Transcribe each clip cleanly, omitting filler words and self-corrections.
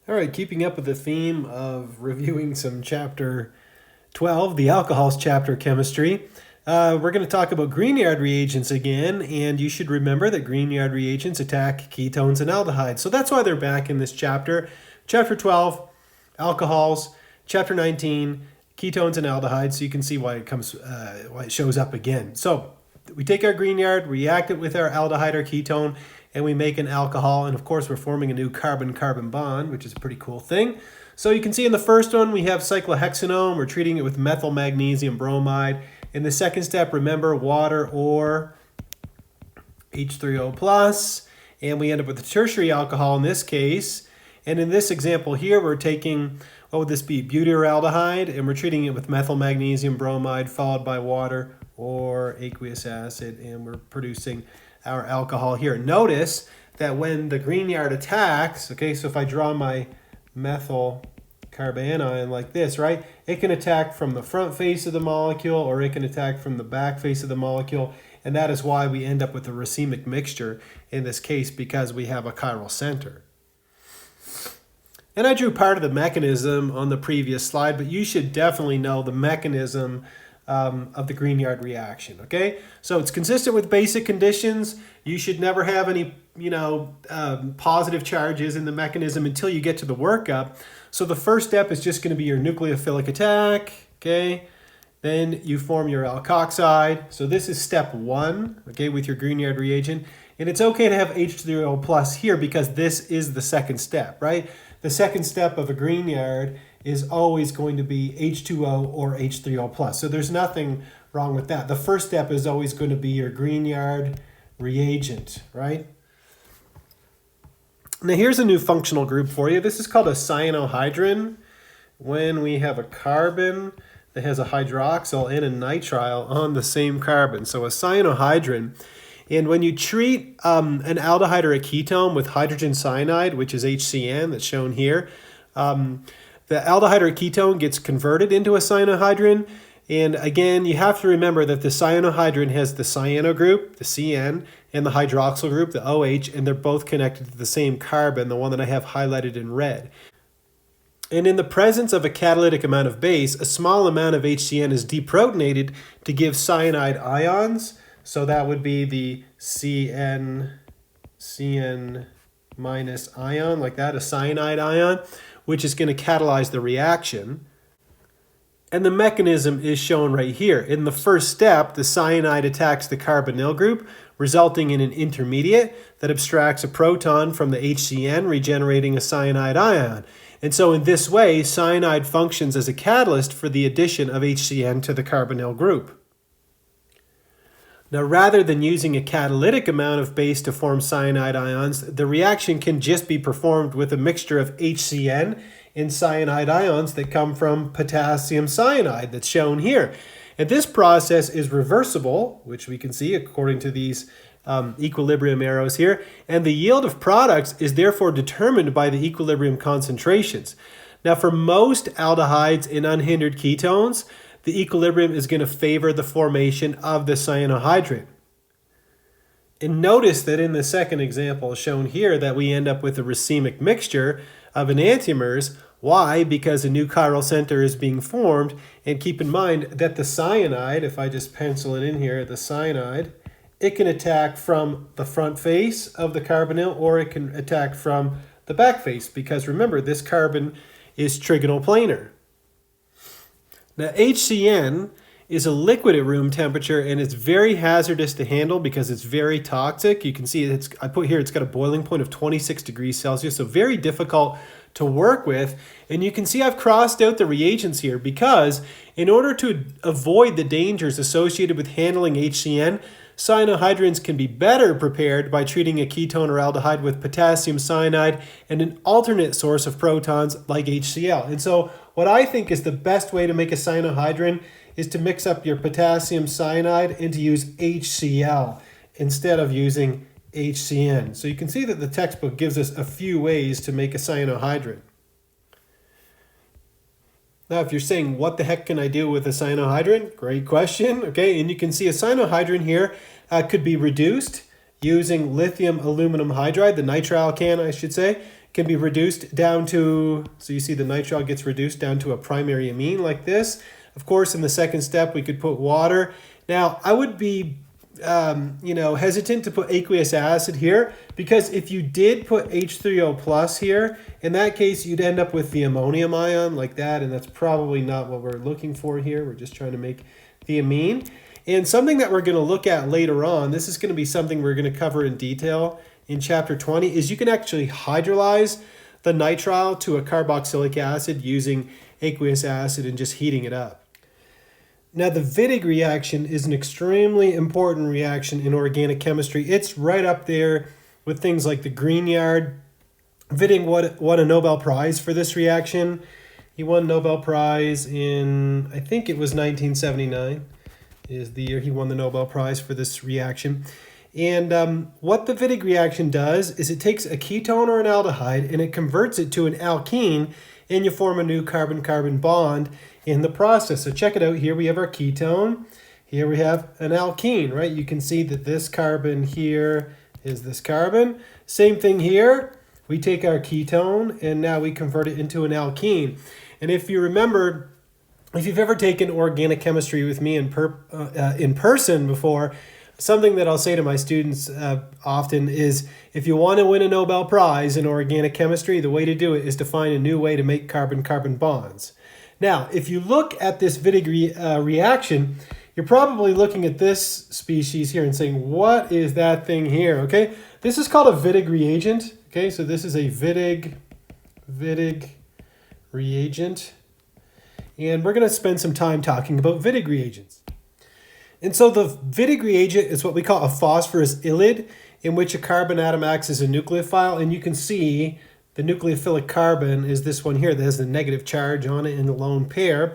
All right, keeping up with the theme of reviewing some chapter 12, the alcohols chapter chemistry, we're going to talk about Grignard reagents again, and you should remember that Grignard reagents attack ketones and aldehydes. So that's why they're back in this chapter. Chapter 12, alcohols. Chapter 19, ketones and aldehydes. So you can see why it shows up again. So we take our Grignard, react it with our aldehyde or ketone, and we make an alcohol. And of course, we're forming a new carbon-carbon bond, which is a pretty cool thing. So you can see in the first one, we have cyclohexanone. We're treating it with methyl magnesium bromide. In the second step, remember, water or H3O plus. And we end up with a tertiary alcohol in this case. And in this example here, we're taking, what would this be, butyraldehyde, and we're treating it with methyl magnesium bromide followed by water or aqueous acid, and we're producing our alcohol here. Notice that when the Grignard attacks, okay, so if I draw my methyl carbanion like this, right, it can attack from the front face of the molecule or it can attack from the back face of the molecule, and that is why we end up with a racemic mixture in this case, because we have a chiral center. And I drew part of the mechanism on the previous slide, but you should definitely know the mechanism of the Grignard reaction, okay? So it's consistent with basic conditions. You should never have any, positive charges in the mechanism until you get to the workup. So the first step is just going to be your nucleophilic attack, okay? Then you form your alkoxide. So this is step one, okay, with your Grignard reagent. And it's okay to have H3O plus here because this is the second step, right? The second step of a Grignard is always going to be H2O or H3O plus. So there's nothing wrong with that. The first step is always going to be your Grignard reagent, right? Now here's a new functional group for you. This is called a cyanohydrin. When we have a carbon that has a hydroxyl and a nitrile on the same carbon. So a cyanohydrin. And when you treat an aldehyde or a ketone with hydrogen cyanide, which is HCN that's shown here, the aldehyde or ketone gets converted into a cyanohydrin. And again, you have to remember that the cyanohydrin has the cyano group, the CN, and the hydroxyl group, the OH, and they're both connected to the same carbon, the one that I have highlighted in red. And in the presence of a catalytic amount of base, a small amount of HCN is deprotonated to give cyanide ions. So that would be the CN minus ion, like that, a cyanide ion, which is going to catalyze the reaction. And the mechanism is shown right here. In the first step, the cyanide attacks the carbonyl group, resulting in an intermediate that abstracts a proton from the HCN, regenerating a cyanide ion. And so in this way, cyanide functions as a catalyst for the addition of HCN to the carbonyl group. Now, rather than using a catalytic amount of base to form cyanide ions, the reaction can just be performed with a mixture of HCN and cyanide ions that come from potassium cyanide that's shown here. And this process is reversible, which we can see according to these equilibrium arrows here, and the yield of products is therefore determined by the equilibrium concentrations. Now, for most aldehydes and unhindered ketones, the equilibrium is going to favor the formation of the cyanohydrin. And notice that in the second example shown here that we end up with a racemic mixture of enantiomers. Why? Because a new chiral center is being formed. And keep in mind that the cyanide, if I just pencil it in here, the cyanide, it can attack from the front face of the carbonyl or it can attack from the back face because remember, this carbon is trigonal planar. Now, HCN is a liquid at room temperature and it's very hazardous to handle because it's very toxic. You can see I put here it's got a boiling point of 26 degrees Celsius, so very difficult to work with. And you can see I've crossed out the reagents here because in order to avoid the dangers associated with handling HCN, cyanohydrins can be better prepared by treating a ketone or aldehyde with potassium cyanide and an alternate source of protons like HCl. And so what I think is the best way to make a cyanohydrin is to mix up your potassium cyanide and to use HCl instead of using HCN. So you can see that the textbook gives us a few ways to make a cyanohydrin. Now, if you're saying, what the heck can I do with a cyanohydrin? Great question. Okay, and you can see a cyanohydrin here could be reduced using lithium aluminum hydride, the nitrile can, I should say. can be reduced down to, so you see the nitrile gets reduced down to a primary amine like this. Of course, in the second step, we could put water. Now, I would be hesitant to put aqueous acid here, because if you did put H3O plus here, in that case, you'd end up with the ammonium ion like that, and that's probably not what we're looking for here. We're just trying to make the amine. And something that we're going to look at later on, this is going to be something we're going to cover in detail in chapter 20, is you can actually hydrolyze the nitrile to a carboxylic acid using aqueous acid and just heating it up. Now, the Wittig reaction is an extremely important reaction in organic chemistry. It's right up there with things like the Grignard. Wittig won a Nobel Prize for this reaction. He won Nobel Prize in, I think it was 1979, is the year he won the Nobel Prize for this reaction. And what the Wittig reaction does is it takes a ketone or an aldehyde and it converts it to an alkene, and you form a new carbon-carbon bond in the process. So check it out. Here we have our ketone. Here we have an alkene, right? You can see that this carbon here is this carbon. Same thing here. We take our ketone and now we convert it into an alkene. And if you remember, if you've ever taken organic chemistry with me in person before, something that I'll say to my students often is, if you want to win a Nobel Prize in organic chemistry, the way to do it is to find a new way to make carbon-carbon bonds. Now, if you look at this Wittig reaction, you're probably looking at this species here and saying, what is that thing here? Okay, this is called a Wittig reagent. Okay, so this is a Wittig reagent. And we're going to spend some time talking about Wittig reagents. And so the Wittig reagent is what we call a phosphorus ylide, in which a carbon atom acts as a nucleophile. And you can see the nucleophilic carbon is this one here that has the negative charge on it in the lone pair.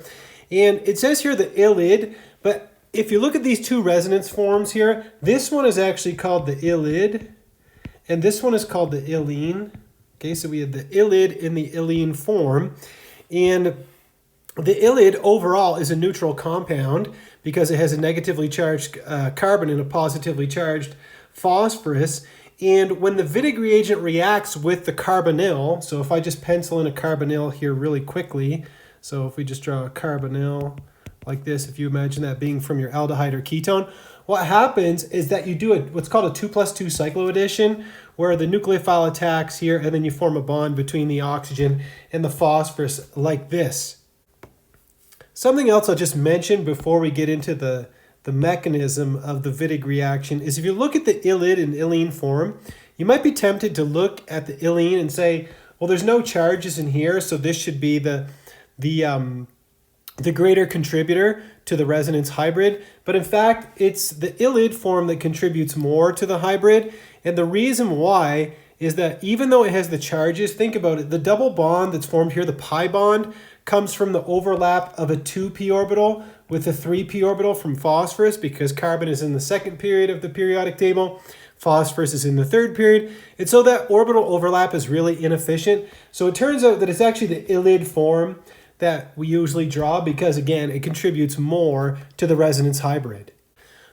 And it says here the ylide, but if you look at these two resonance forms here, this one is actually called the ylide, and this one is called the ylene. Okay, so we have the ylide in the ylene form. And the ylide overall is a neutral compound because it has a negatively charged carbon and a positively charged phosphorus. And when the Wittig reagent reacts with the carbonyl, so if I just pencil in a carbonyl here really quickly, so if we just draw a carbonyl like this, if you imagine that being from your aldehyde or ketone, what happens is that you do what's called a 2+2 cycloaddition, where the nucleophile attacks here and then you form a bond between the oxygen and the phosphorus like this. Something else I'll just mention before we get into the mechanism of the Wittig reaction is if you look at the ylide and ylene form, you might be tempted to look at the ylene and say, well, there's no charges in here, so this should be the greater contributor to the resonance hybrid. But in fact, it's the ylide form that contributes more to the hybrid. And the reason why is that even though it has the charges, think about it, the double bond that's formed here, the pi bond, comes from the overlap of a 2p orbital with a 3p orbital from phosphorus, because carbon is in the second period of the periodic table, phosphorus is in the third period, and so that orbital overlap is really inefficient. So it turns out that it's actually the ylide form that we usually draw because, again, it contributes more to the resonance hybrid.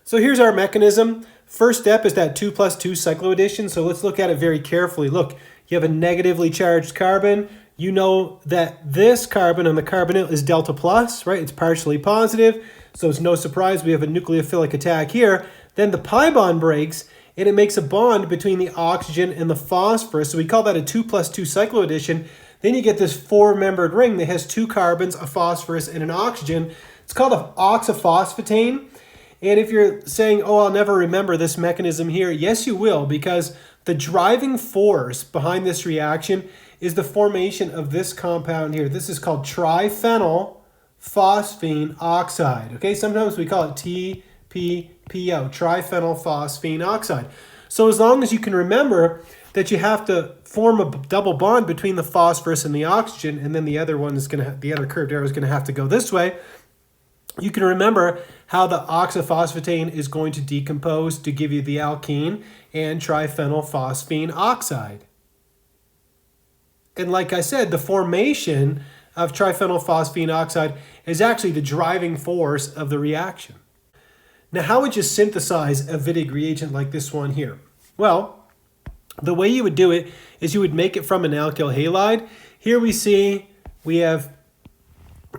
So here's our mechanism. First step is that 2+2 cycloaddition, so let's look at it very carefully. Look, you have a negatively charged carbon. You know that this carbon on the carbonyl is delta plus, right? It's partially positive, so it's no surprise we have a nucleophilic attack here. Then the pi bond breaks, and it makes a bond between the oxygen and the phosphorus, so we call that a 2+2 cycloaddition. Then you get this four-membered ring that has two carbons, a phosphorus, and an oxygen. It's called an oxaphosphatane. And if you're saying, oh, I'll never remember this mechanism here, yes, you will, because the driving force behind this reaction is the formation of this compound here. This is called triphenyl phosphine oxide. Okay, sometimes we call it TPPO, triphenyl phosphine oxide. So as long as you can remember that you have to form a double bond between the phosphorus and the oxygen, and then the other one is going to, the other curved arrow is going to have to go this way, you can remember how the oxaphosphatane is going to decompose to give you the alkene and triphenyl phosphine oxide. And like I said, the formation of triphenyl phosphine oxide is actually the driving force of the reaction. Now, how would you synthesize a Wittig reagent like this one here? Well, The way you would do it is you would make it from an alkyl halide. Here we see we have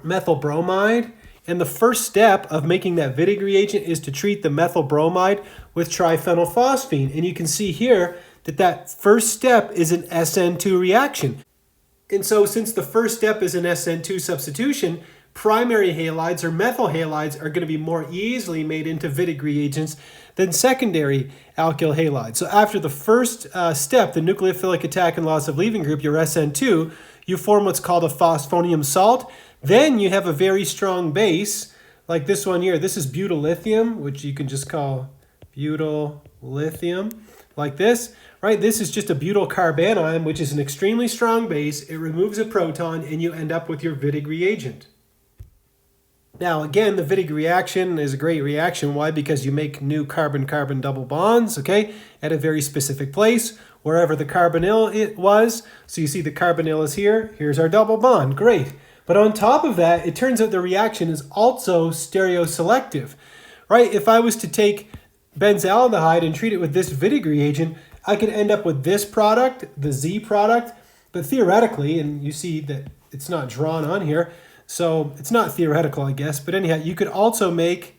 methyl bromide, and the first step of making that Wittig reagent is to treat the methyl bromide with triphenylphosphine. And you can see here that that first step is an SN2 reaction. And so since the first step is an SN2 substitution, primary halides or methyl halides are going to be more easily made into Wittig reagents than secondary alkyl halides. So after the first step, the nucleophilic attack and loss of leaving group, your SN2, you form what's called a phosphonium salt. Then you have a very strong base, like this one here. This is butyl lithium, which you can just call butyl lithium, like this, right? This is just a butyl carbanion, which is an extremely strong base. It removes a proton, and you end up with your Wittig reagent. Now, again, the Wittig reaction is a great reaction. Why? Because you make new carbon-carbon double bonds, okay, at a very specific place, wherever the carbonyl it was. So you see the carbonyl is here. Here's our double bond. Great. But on top of that, it turns out the reaction is also stereoselective, right? If I was to take benzaldehyde and treat it with this Wittig reagent, I could end up with this product, the Z product. But theoretically, and you see that it's not drawn on here, so it's not theoretical, I guess. But anyhow, you could make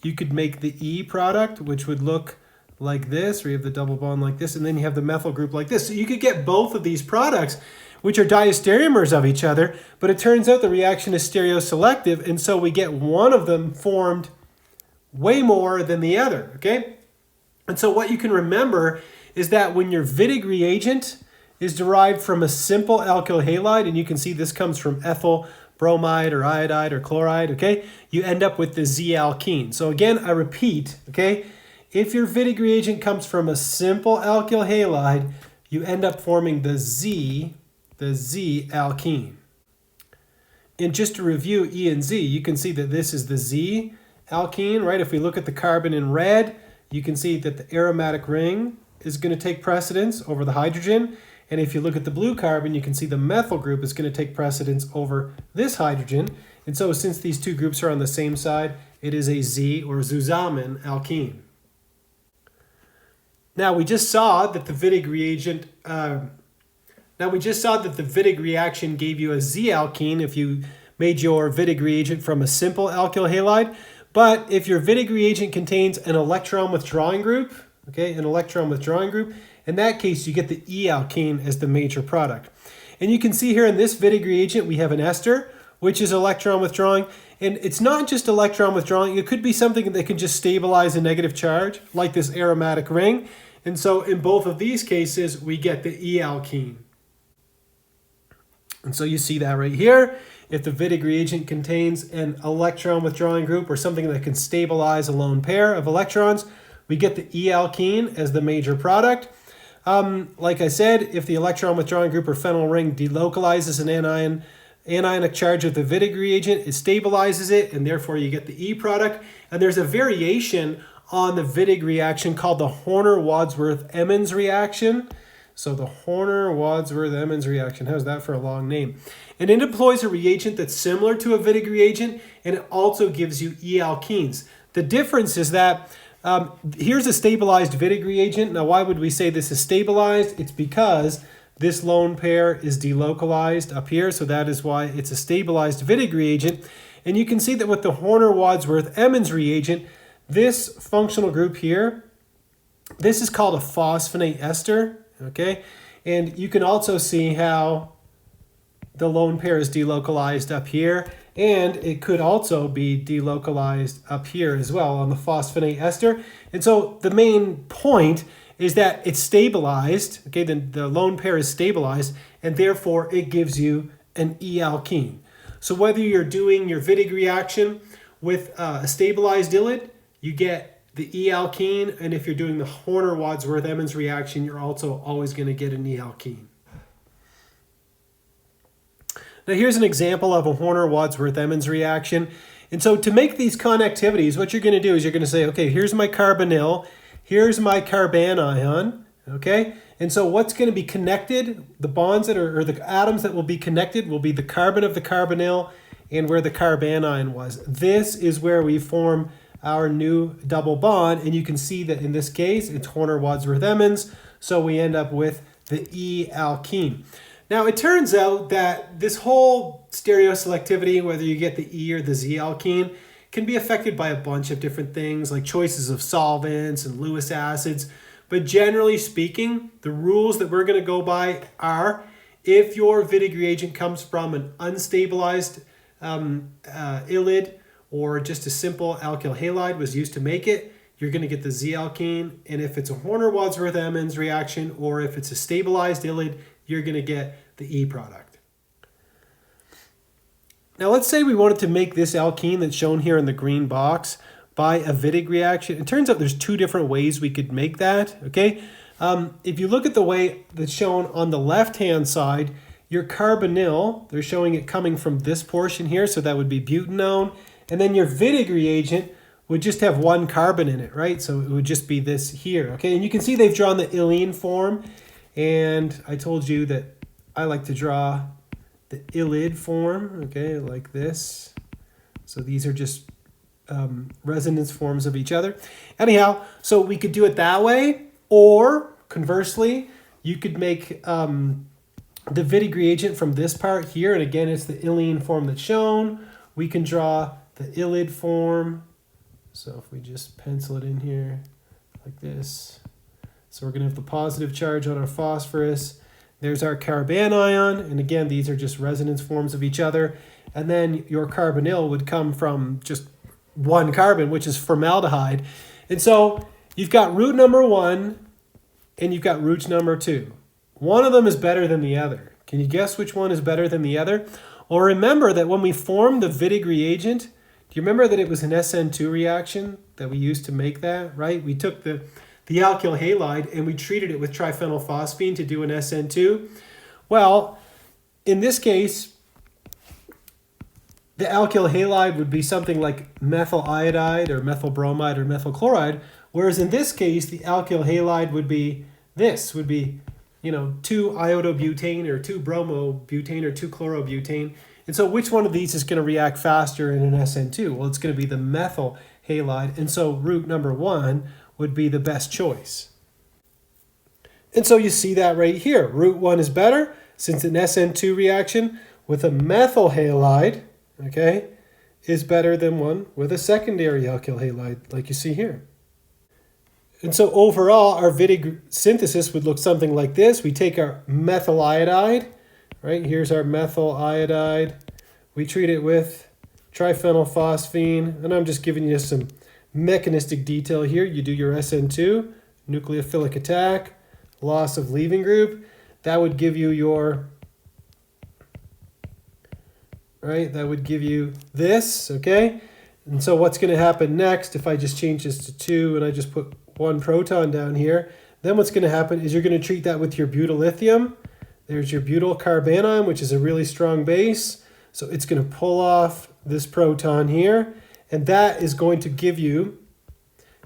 the E product, which would look like this, where you have the double bond like this, and then you have the methyl group like this. So you could get both of these products, which are diastereomers of each other, but it turns out the reaction is stereoselective, and so we get one of them formed way more than the other, okay? And so what you can remember is that when your Wittig reagent is derived from a simple alkyl halide, and you can see this comes from ethyl bromide or iodide or chloride, okay? You end up with the Z-alkene. So again, I repeat, okay? If your Wittig reagent comes from a simple alkyl halide, you end up forming the Z-alkene. And just to review E and Z, you can see that this is the Z-alkene, right? If we look at the carbon in red, you can see that the aromatic ring is going to take precedence over the hydrogen. And if you look at the blue carbon, you can see the methyl group is going to take precedence over this hydrogen. And so since these two groups are on the same side, it is a Z or Zusammen alkene. Now we just saw that the Wittig reagent reaction gave you a Z-alkene if you made your Wittig reagent from a simple alkyl halide. But if your Wittig reagent contains an electron withdrawing group, okay, in that case you get the E-alkene as the major product. And you can see here in this Wittig reagent we have an ester, which is electron withdrawing. And it's not just electron withdrawing, it could be something that can just stabilize a negative charge, like this aromatic ring. And so in both of these cases, we get the E-alkene. And so you see that right here. If the Wittig reagent contains an electron withdrawing group or something that can stabilize a lone pair of electrons, we get the E-alkene as the major product. Like I said, if the electron withdrawing group or phenyl ring delocalizes an anionic charge of the Wittig reagent, it stabilizes it, and therefore you get the E product. And there's a variation on the Wittig reaction called the Horner-Wadsworth-Emmons reaction. So the Horner-Wadsworth-Emmons reaction, how's that for a long name? And it employs a reagent that's similar to a Wittig reagent, and it also gives you E-alkenes. The difference is that here's a stabilized Wittig reagent. Now, why would we say this is stabilized? It's because this lone pair is delocalized up here, so that is why it's a stabilized Wittig reagent. And you can see that with the Horner-Wadsworth-Emmons reagent, this functional group here, this is called a phosphonate ester, okay? And you can also see how the lone pair is delocalized up here, and it could also be delocalized up here as well on the phosphonate ester. And so the main point is that it's stabilized, okay? The lone pair is stabilized, and therefore it gives you an E-alkene. So whether you're doing your Wittig reaction with a stabilized dilid, you get the E-alkene, and if you're doing the Horner-Wadsworth-Emmons reaction, you're also always going to get an E-alkene. Now here's an example of a Horner-Wadsworth-Emmons reaction. And so to make these connectivities, what you're going to do is you're going to say, okay, here's my carbonyl, here's my carbanion, okay? And so what's going to be connected, the bonds that are, or the atoms that will be connected will be the carbon of the carbonyl and where the carbanion was. This is where we form our new double bond, and you can see that in this case, it's Horner-Wadsworth-Emmons, So we end up with the E alkene. Now it turns out that this whole stereoselectivity, whether you get the E or the Z alkene, can be affected by a bunch of different things like choices of solvents and Lewis acids. But generally speaking, the rules that we're going to go by are if your Wittig reagent comes from an unstabilized ylide or just a simple alkyl halide was used to make it, you're going to get the Z alkene. And if it's a Horner-Wadsworth-Emmons reaction or if it's a stabilized ylide, you're going to get the E product. Now let's say we wanted to make this alkene that's shown here in the green box by a Wittig reaction. It turns out there's two different ways we could make that, okay? If you look at the way that's shown on the left-hand side, your carbonyl, they're showing it coming from this portion here, so that would be butanone. And then your Wittig reagent would just have one carbon in it, right? So it would just be this here, okay? And you can see they've drawn the ylene form. And I told you that I like to draw the ylide form, okay, like this. So these are just resonance forms of each other. Anyhow, so we could do it that way, or conversely, you could make the Wittig reagent from this part here, and again, it's the ylene form that's shown. We can draw the ylide form. So if we just pencil it in here like this. So we're going to have the positive charge on our phosphorus. There's our carbanion, and again, these are just resonance forms of each other. And then your carbonyl would come from just one carbon, which is formaldehyde. And so you've got root number 1 and you've got root number 2. One of them is better than the other. Can you guess which one is better than the other? Well, remember that when we formed the Wittig reagent, do you remember that it was an SN2 reaction that we used to make that, right? We took the alkyl halide and we treated it with triphenylphosphine to do an SN2. Well, in this case, the alkyl halide would be something like methyl iodide or methyl bromide or methyl chloride, whereas in this case, the alkyl halide would be this, would be, 2-iodobutane or 2-bromobutane or 2-chlorobutane. And so which one of these is going to react faster in an SN2? Well, it's going to be the methyl halide, and so root number 1 would be the best choice. And so you see that right here. Root 1 is better since an SN2 reaction with a methyl halide, okay, is better than one with a secondary alkyl halide, like you see here. And so overall, our Wittig synthesis would look something like this. We take our methyl iodide, right? Here's our methyl iodide. We treat it with triphenylphosphine, and I'm just giving you some mechanistic detail here. You do your SN2, nucleophilic attack, loss of leaving group. That would give you your, right? That would give you this, okay? And so what's going to happen next, if I just change this to 2 and I just put 1 proton down here, then what's going to happen is you're going to treat that with your butyllithium. There's your butyl carbanion, which is a really strong base. So it's going to pull off this proton here, and that is going to give you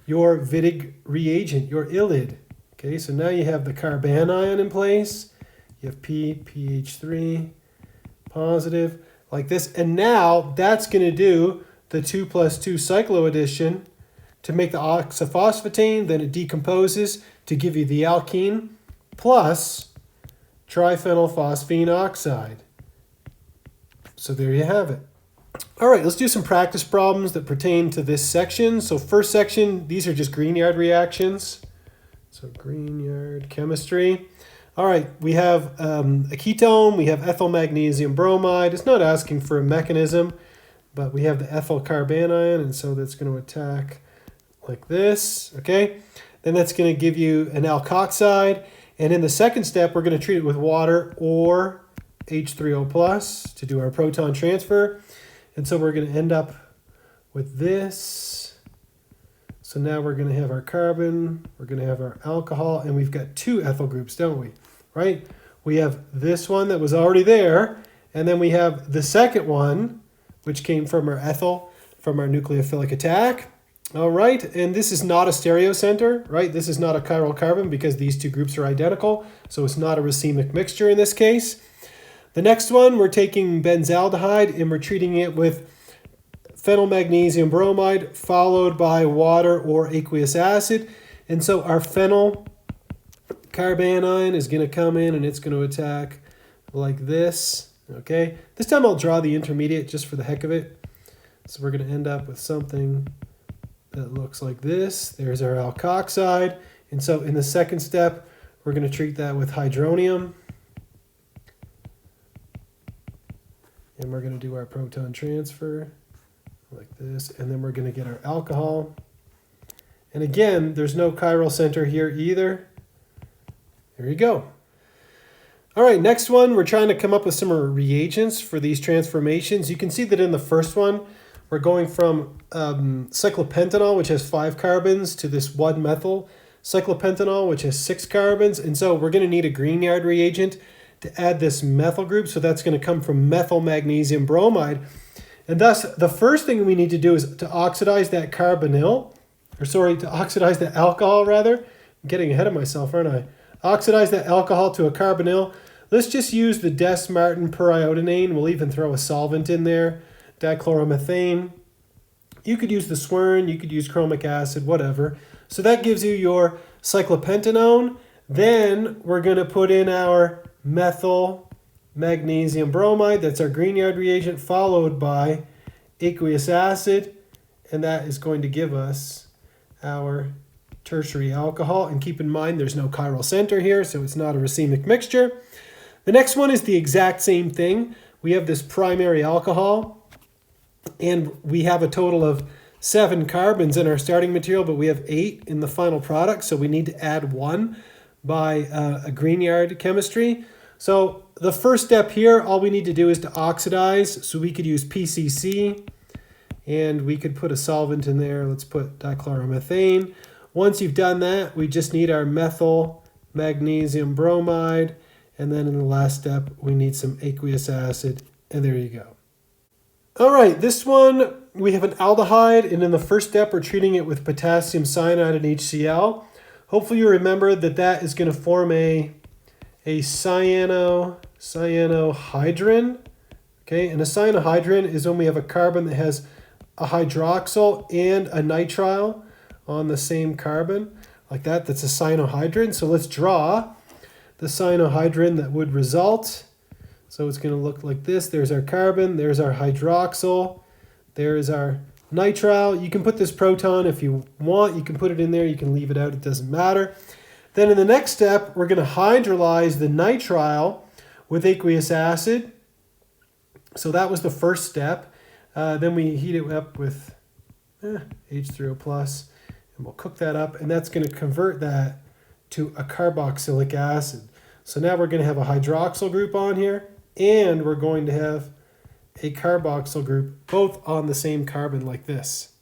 your Wittig reagent, your ylide. Okay, so now you have the carbanion in place. You have pH3 positive, like this. And now that's going to do the 2+2 cycloaddition to make the oxyphosphate, then it decomposes to give you the alkene plus triphenylphosphine oxide. So there you have it. All right, let's do some practice problems that pertain to this section. So first section, these are just Grignard reactions. So Grignard chemistry. All right, we have a ketone, we have ethyl magnesium bromide. It's not asking for a mechanism, but we have the ethyl carbanion, and so that's going to attack like this, okay? Then that's going to give you an alkoxide, and in the second step, we're going to treat it with water or H3O+ to do our proton transfer. And so we're going to end up with this. So now we're going to have our carbon, we're going to have our alcohol, and we've got 2 ethyl groups, don't we? Right? We have this one that was already there, and then we have the second one, which came from our ethyl, from our nucleophilic attack. All right, and this is not a stereocenter, right? This is not a chiral carbon because these 2 groups are identical, so it's not a racemic mixture in this case. The next one, we're taking benzaldehyde and we're treating it with phenylmagnesium bromide followed by water or aqueous acid. And so our phenyl carbanion is going to come in and it's going to attack like this. Okay, this time I'll draw the intermediate just for the heck of it. So we're going to end up with something that looks like this. There's our alkoxide. And so in the second step, we're going to treat that with hydronium. And we're going to do our proton transfer like this. And then we're going to get our alcohol. And again, there's no chiral center here either. There you go. All right, next one, we're trying to come up with some reagents for these transformations. You can see that in the first one, we're going from cyclopentanol, which has 5 carbons, to this 1-methyl cyclopentanol, which has 6 carbons. And so we're going to need a Grignard reagent to add this methyl group. So that's going to come from methyl magnesium bromide. And thus, the first thing we need to do is to oxidize that carbonyl, to oxidize the alcohol, rather. I'm getting ahead of myself, aren't I? Oxidize that alcohol to a carbonyl. Let's just use the Des-Martin periodinane. We'll even throw a solvent in there, dichloromethane. You could use the Swern, you could use chromic acid, whatever. So that gives you your cyclopentanone. Then we're going to put in our methyl magnesium bromide. That's our Grignard reagent, followed by aqueous acid. And that is going to give us our tertiary alcohol. And keep in mind, there's no chiral center here, so it's not a racemic mixture. The next one is the exact same thing. We have this primary alcohol, and we have a total of 7 carbons in our starting material, but we have 8 in the final product, so we need to add 1 by a Grignard chemistry. So the first step here, all we need to do is to oxidize. So we could use PCC, and we could put a solvent in there. Let's put dichloromethane. Once you've done that, we just need our methyl magnesium bromide. And then in the last step, we need some aqueous acid. And there you go. All right, this one, we have an aldehyde. And in the first step, we're treating it with potassium cyanide and HCl. Hopefully you remember that that is going to form a cyanohydrin. Okay, and a cyanohydrin is when we have a carbon that has a hydroxyl and a nitrile on the same carbon, like that. That's a cyanohydrin. So let's draw the cyanohydrin that would result. So it's going to look like this. There's our carbon, there's our hydroxyl, there's our nitrile. You can put this proton if you want. You can put it in there, you can leave it out, it doesn't matter. Then in the next step, we're going to hydrolyze the nitrile with aqueous acid. So that was the first step. Then we heat it up with H3O+, and we'll cook that up, and that's going to convert that to a carboxylic acid. So now we're going to have a hydroxyl group on here, and we're going to have a carboxyl group, both on the same carbon like this.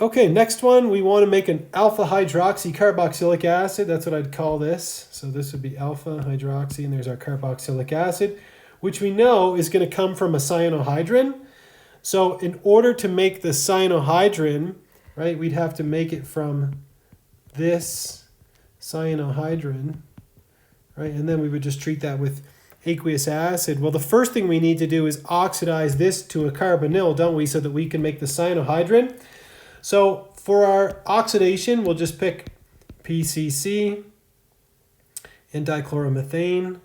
Okay, next one, we want to make an alpha hydroxy carboxylic acid. That's what I'd call this. So this would be alpha hydroxy, and there's our carboxylic acid, which we know is going to come from a cyanohydrin. So in order to make the cyanohydrin, right, we'd have to make it from this cyanohydrin, right? And then we would just treat that with aqueous acid. Well, the first thing we need to do is oxidize this to a carbonyl, don't we, so that we can make the cyanohydrin. So for our oxidation, we'll just pick PCC and dichloromethane.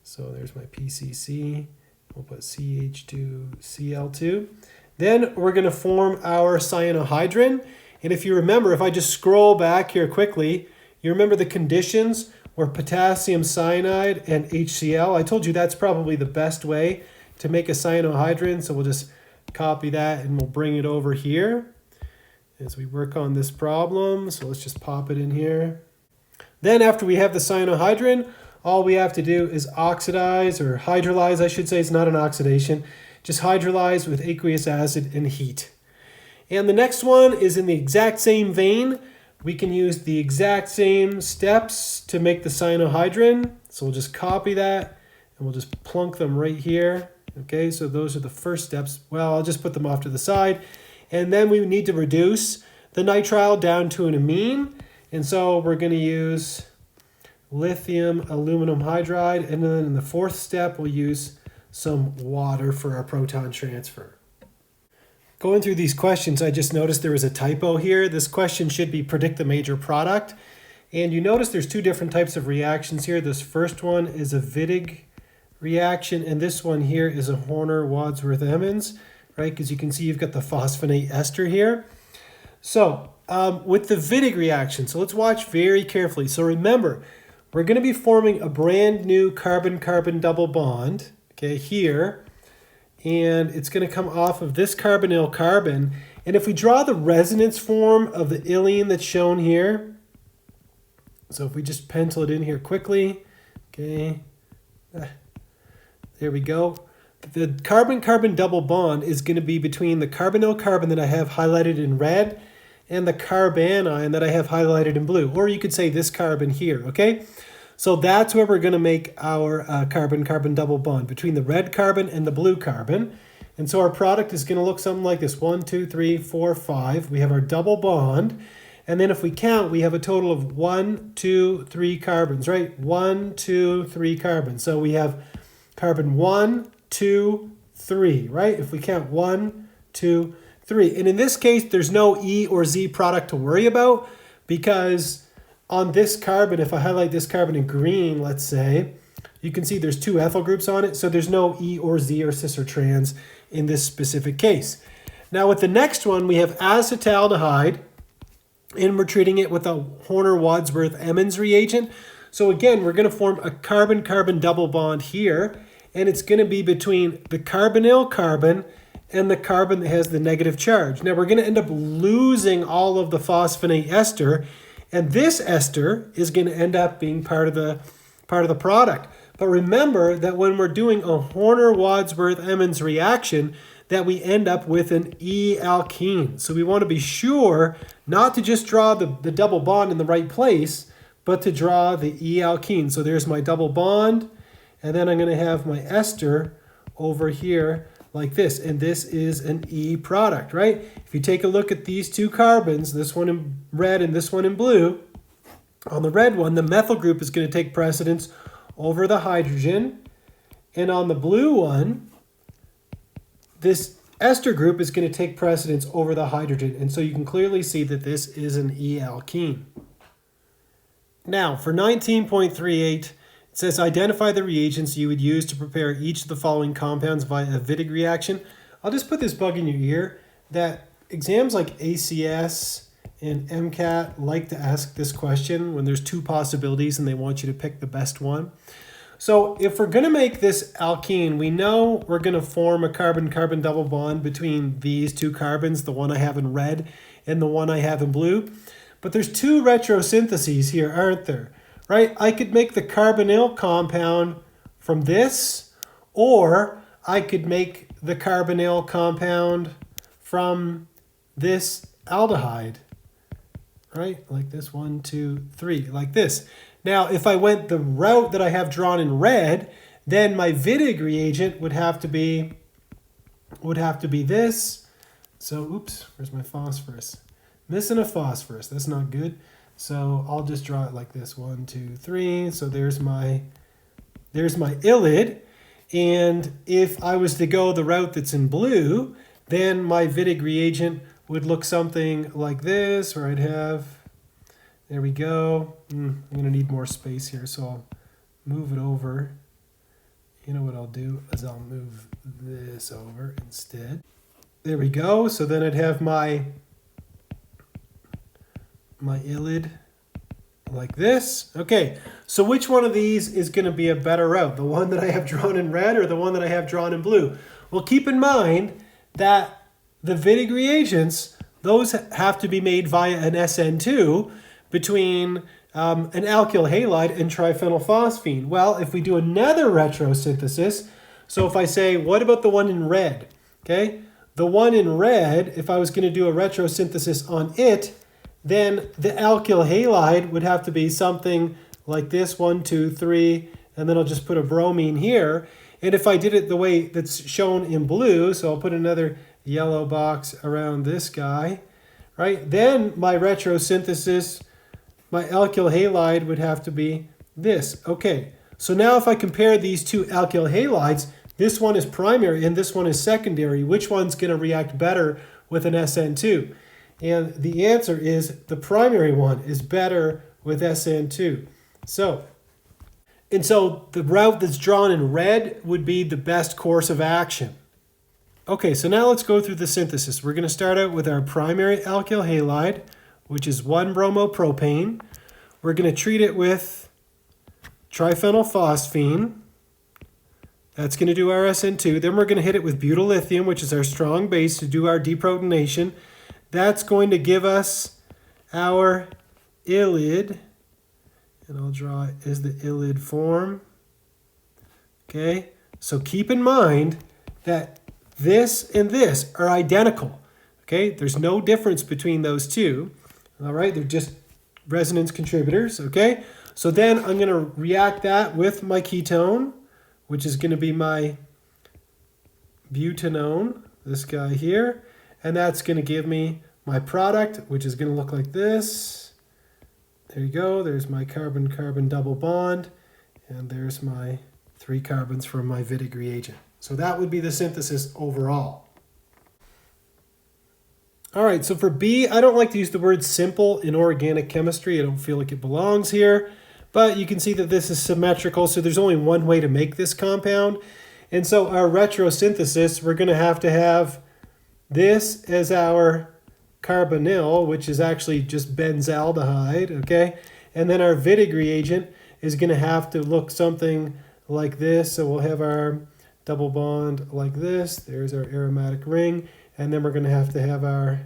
So there's my PCC. We'll put CH2Cl2. Then we're going to form our cyanohydrin. And if you remember, if I just scroll back here quickly, you remember the conditions were potassium cyanide and HCl. I told you that's probably the best way to make a cyanohydrin. So we'll just copy that and we'll bring it over here as we work on this problem. So let's just pop it in here. Then after we have the cyanohydrin, all we have to do is oxidize, or hydrolyze, I should say. It's not an oxidation. Just hydrolyze with aqueous acid and heat. And the next one is in the exact same vein. We can use the exact same steps to make the cyanohydrin. So we'll just copy that and we'll just plunk them right here. Okay, so those are the first steps. Well, I'll just put them off to the side. And then we need to reduce the nitrile down to an amine. And so we're going to use lithium aluminum hydride. And then in the fourth step, we'll use some water for our proton transfer. Going through these questions, I just noticed there was a typo here. This question should be predict the major product. And you notice there's two different types of reactions here. This first one is a Wittig reaction, and this one here is a Horner-Wadsworth-Emmons, right? Because you can see you've got the phosphonate ester here. So with the Wittig reaction, so let's watch very carefully. So remember, we're going to be forming a brand new carbon-carbon double bond, okay, here. And it's going to come off of this carbonyl carbon. And if we draw the resonance form of the ylene that's shown here, so if we just pencil it in here quickly, okay, there we go. The carbon-carbon double bond is going to be between the carbonyl carbon that I have highlighted in red and the carbanion that I have highlighted in blue. Or you could say this carbon here, okay? So that's where we're going to make our carbon-carbon double bond, between the red carbon and the blue carbon. And so our product is going to look something like this. 1, 2, 3, 4, 5. We have our double bond. And then if we count, we have a total of 1, 2, 3 carbons, right? 1, 2, 3 carbons. So we have carbon 1, 2, 3, right? If we count 1, 2, 3. And in this case, there's no E or Z product to worry about, because on this carbon, if I highlight this carbon in green, let's say, you can see there's two ethyl groups on it. So there's no E or Z or cis or trans in this specific case. Now with the next one, we have acetaldehyde, and we're treating it with a Horner-Wadsworth-Emmons reagent. So again, we're going to form a carbon-carbon double bond here, and it's going to be between the carbonyl carbon and the carbon that has the negative charge. Now we're going to end up losing all of the phosphonate ester, and this ester is going to end up being part of the product. But remember that when we're doing a Horner-Wadsworth-Emmons reaction, that we end up with an E-alkene. So we want to be sure not to just draw the double bond in the right place, but to draw the E-alkene. So there's my double bond, and then I'm going to have my ester over here like this, and this is an E product, right? If you take a look at these two carbons, this one in red and this one in blue, on the red one, the methyl group is going to take precedence over the hydrogen, and on the blue one, this ester group is going to take precedence over the hydrogen. And so you can clearly see that this is an E-alkene. Now, for 19.38, it says identify the reagents you would use to prepare each of the following compounds via a Wittig reaction. I'll just put this bug in your ear that exams like ACS and MCAT like to ask this question when there's two possibilities and they want you to pick the best one. So if we're going to make this alkene, we know we're going to form a carbon-carbon double bond between these two carbons, the one I have in red and the one I have in blue. But there's two retrosyntheses here, aren't there? Right? I could make the carbonyl compound from this, or I could make the carbonyl compound from this aldehyde. Right? Like this, 1, 2, 3, like this. Now, if I went the route that I have drawn in red, then my Wittig reagent would have to be this. So, oops, where's my phosphorus? Missing a phosphorus. That's not good. So I'll just draw it like this. 1, 2, 3. So there's my ylid. And if I was to go the route that's in blue, then my Wittig reagent would look something like this, where I'd have, there we go. I'm going to need more space here, so I'll move it over. You know what I'll do is I'll move this over instead. There we go. So then I'd have my ylid like this. Okay, so which one of these is going to be a better route? The one that I have drawn in red or the one that I have drawn in blue? Well, keep in mind that the Wittig reagents, those have to be made via an SN2 between an alkyl halide and triphenylphosphine. Well, if we do another retrosynthesis, so if I say, what about the one in red? Okay, the one in red, if I was going to do a retrosynthesis on it, then the alkyl halide would have to be something like this, 1, 2, 3, and then I'll just put a bromine here. And if I did it the way that's shown in blue, so I'll put another yellow box around this guy, right? Then my retrosynthesis, my alkyl halide would have to be this. Okay, so now if I compare these two alkyl halides, this one is primary and this one is secondary. Which one's going to react better with an SN2? And the answer is the primary one is better with SN2. So the route that's drawn in red would be the best course of action. Okay, so now let's go through the synthesis. We're going to start out with our primary alkyl halide, which is 1-bromopropane. We're going to treat it with triphenylphosphine. That's going to do our SN2. Then we're going to hit it with butyllithium, which is our strong base, to do our deprotonation. That's going to give us our ylide, and I'll draw it as the ylide form. Okay, so keep in mind that this and this are identical. Okay, there's no difference between those two. All right, they're just resonance contributors. Okay, so then I'm going to react that with my ketone, which is going to be my butanone, this guy here, and that's going to give me my product, which is going to look like this. There you go. There's my carbon-carbon double bond, and there's my 3 carbons from my Wittig reagent. So that would be the synthesis overall. All right, so for B, I don't like to use the word simple in organic chemistry. I don't feel like it belongs here, but you can see that this is symmetrical, so there's only one way to make this compound. And so our retrosynthesis, we're going to have this as our carbonyl, which is actually just benzaldehyde, okay? And then our Wittig reagent is going to have to look something like this. So we'll have our double bond like this. There's our aromatic ring. And then we're going to have our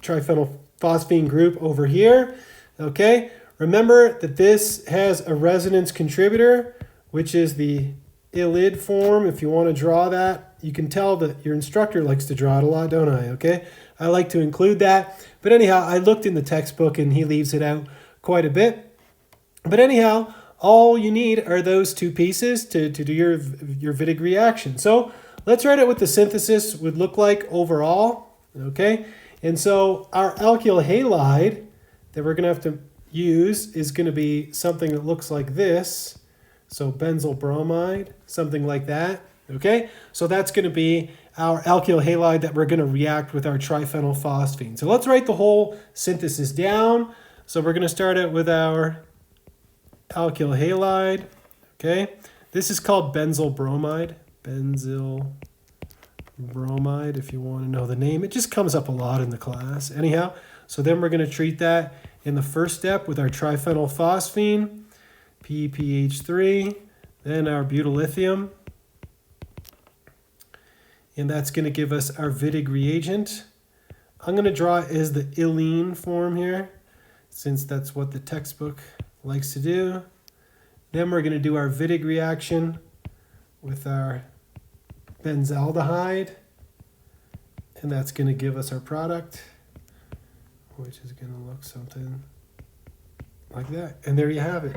triphenylphosphine group over here, okay? Remember that this has a resonance contributor, which is the ylide form. If you want to draw that, you can tell that your instructor likes to draw it a lot, don't I? Okay, I like to include that. But anyhow, I looked in the textbook and he leaves it out quite a bit. But anyhow, all you need are those two pieces to do your Wittig reaction. So let's write out what the synthesis would look like overall. Okay, and so our alkyl halide that we're going to have to use is going to be something that looks like this. So benzyl bromide, something like that. Okay, so that's going to be our alkyl halide that we're going to react with our triphenylphosphine. So let's write the whole synthesis down. So we're going to start out with our alkyl halide. Okay, this is called benzyl bromide. Benzyl bromide, if you want to know the name. It just comes up a lot in the class. Anyhow, so then we're going to treat that in the first step with our triphenylphosphine, PPH3, then our butyllithium, and that's going to give us our Wittig reagent. I'm going to draw it as the ylene form here, since that's what the textbook likes to do. Then we're going to do our Wittig reaction with our benzaldehyde, and that's going to give us our product, which is going to look something like that. And there you have it.